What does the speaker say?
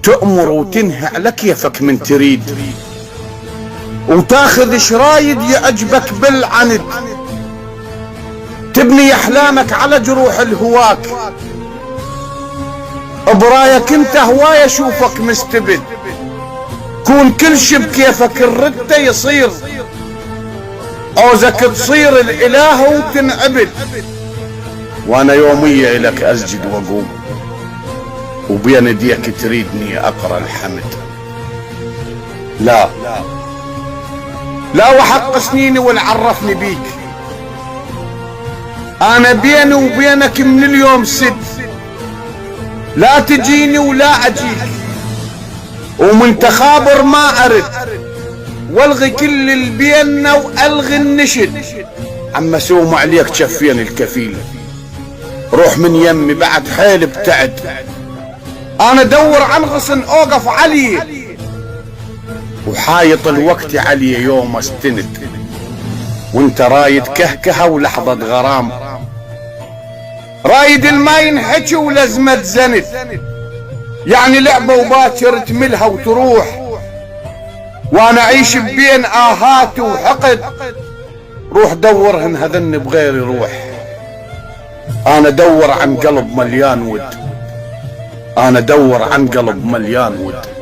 تأمر وتنهى على كيفك من تريد، وتاخذ شرايد يعجبك بالعند، تبني احلامك على جروح الهواك. برايك انت هواية اشوفك مستبد، كون كل شي بكيفك الردة يصير، عوزك تصير الاله وتنعبد. وانا يومية الك اسجد واقوم، وبين يديك تريدني اقرا الحمد. لا لا وحق سنيني والعرفني بيك، انا بيني وبينك من اليوم سد، لا تجيني ولا اجيك، ومن تخابر ما ارد، والغي كل اللي بيننا والغي النشد. عم اسوم عليك شفين الكفيل، روح من يمي بعد حيل ابتعد، انا دور عن غصن اوقف علي، وحايط الوقت علي يوم استند، وانت رايد كهكهة ولحظة غرام، رايد الما ينحكي ولازمة زند، يعني لعبة وباكر تملها وتروح، وانا اعيش بين اهات وحقد. روح دورهن هذن بغيري روح، انا دور عن قلب مليان ود، انا دور عن قلب مليان ود.